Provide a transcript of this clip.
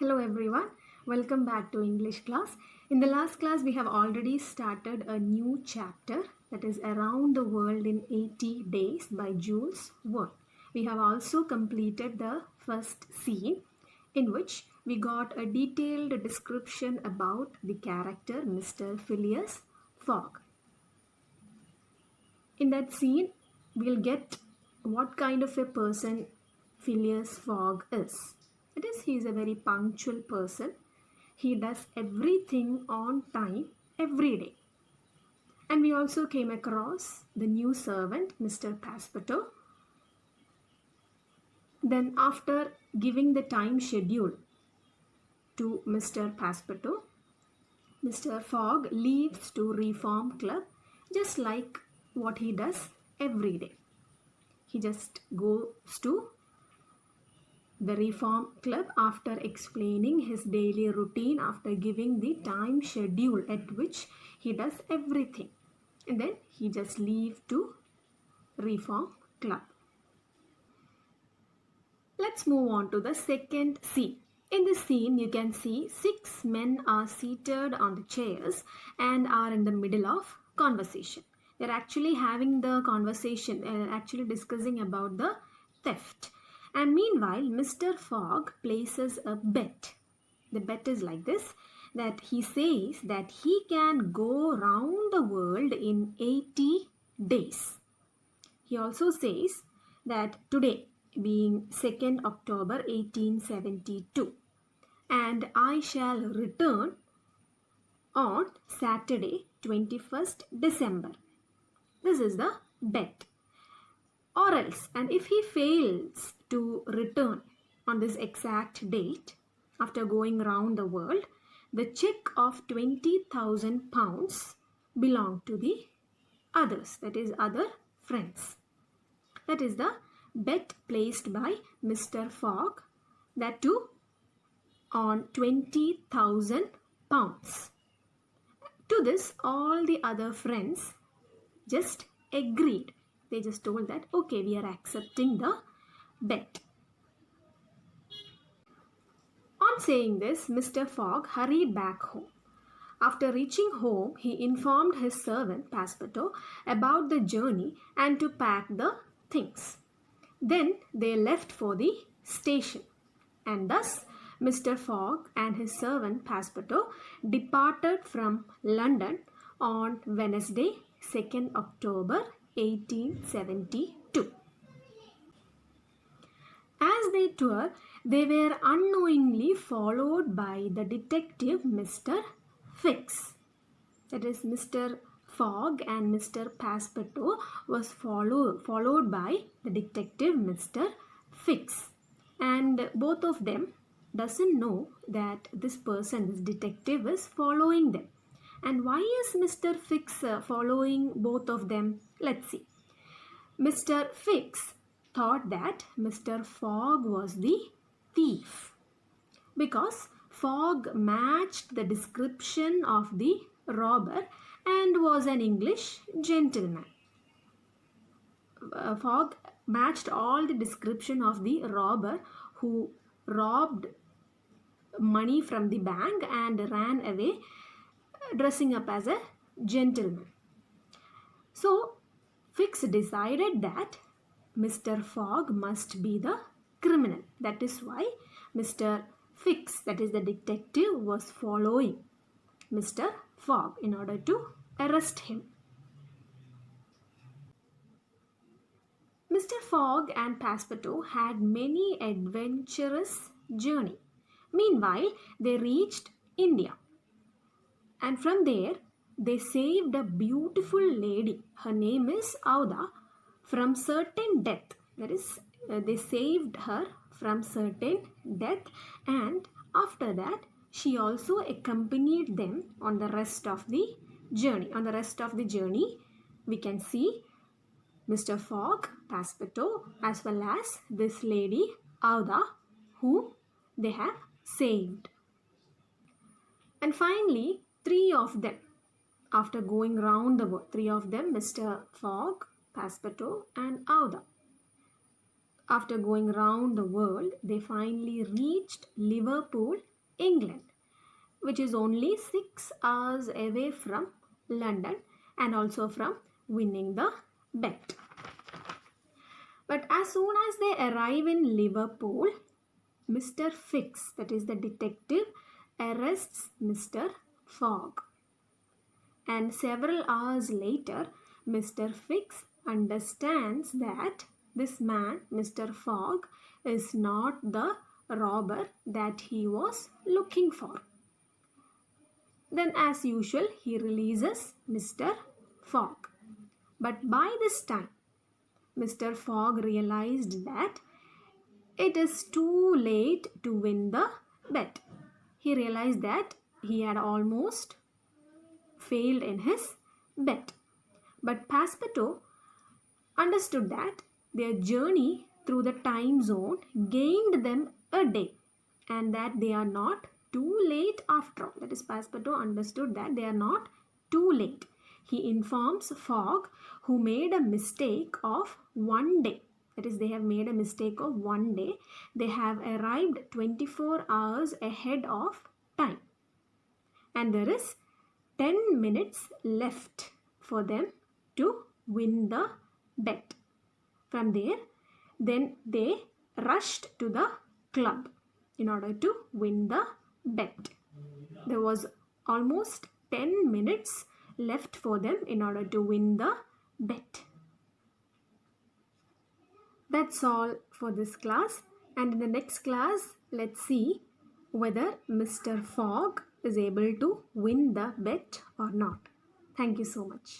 Hello everyone, welcome back to English class. In the last class, we have already started a new chapter that is Around the World in 80 Days by Jules Verne. We have also completed the first scene in which we got a detailed description about the character Mr. Phileas Fogg. In that scene, we'll get what kind of a person Phileas Fogg is. It is he is a very punctual person. He does everything on time every day. And we also came across the new servant, Mr. Passepartout. Then after giving the time schedule to Mr. Passepartout, Mr. Fogg leaves to Reform Club just like what he does every day. He just goes to the Reform Club after explaining his daily routine, after giving the time schedule at which he does everything. And then he just leaves to Reform Club. Let's move on to the second scene. In this scene, you can see 6 men are seated on the chairs and are in the middle of conversation. They're actually having the conversation, actually discussing about the theft. And meanwhile, Mr. Fogg places a bet. The bet is like this, that he says that he can go round the world in 80 days. He also says that today, being 2nd October 1872, and I shall return on Saturday 21st December. This is the bet. Or else, and if he fails to return on this exact date after going round the world, the cheque of £20,000 belong to the others, that is other friends. That is the bet placed by Mr. Fogg, that too on £20,000. To this, all the other friends just agreed. They just told that, okay, we are accepting the bet. On saying this, Mr. Fogg hurried back home. After reaching home, he informed his servant, Passepartout, about the journey and to pack the things. Then they left for the station. And thus, Mr. Fogg and his servant, Passepartout, departed from London on Wednesday, 2nd October 1872. As they toured, they were unknowingly followed by the detective Mr. Fix. That is, Mr. Fogg and Mr. Passepartout was followed by the detective Mr. Fix. And both of them doesn't know that this person, this detective, is following them. And why is Mr. Fix following both of them? Let's see. Mr. Fix thought that Mr. Fogg was the thief because Fogg matched the description of the robber and was an English gentleman. Fogg matched all the description of the robber who robbed money from the bank and ran away dressing up as a gentleman. So Fix decided that Mr. Fogg must be the criminal. That is why Mr. Fix, that is the detective, was following Mr. Fogg in order to arrest him. Mr. Fogg and Passepartout had many adventurous journey. Meanwhile, they reached India. And from there, they saved a beautiful lady. Her name is Auda from certain death. That is, they saved her from certain death, and after that, she also accompanied them on the rest of the journey. On the rest of the journey, we can see Mr. Fogg, Passepartout, as well as this lady Auda, who they have saved. And finally, 3 of them, after going round the world, 3 of them, Mr. Fogg, Passepartout and Auda, after going round the world, they finally reached Liverpool England, which is only 6 hours away from London and also from winning the bet. But as soon as they arrive in Liverpool, Mr. Fix, that is the detective, arrests Mr. Fogg. And several hours later, Mr. Fix understands that this man, Mr. Fogg, is not the robber that he was looking for. Then, as usual, he releases Mr. Fogg. But by this time, Mr. Fogg realized that it is too late to win the bet. He realized that he had almost failed in his bet. But Passepartout understood that their journey through the time zone gained them a day and that they are not too late after all. That is, Passepartout understood that they are not too late. He informs Fogg, who made a mistake of 1 day. That is, they have made a mistake of 1 day. They have arrived 24 hours ahead of time. And there is 10 minutes left for them to win the bet. From there, then they rushed to the club in order to win the bet. There was almost 10 minutes left for them in order to win the bet. That's all for this class, and in the next class, let's see whether Mr. Fogg is able to win the bet or not. Thank you so much.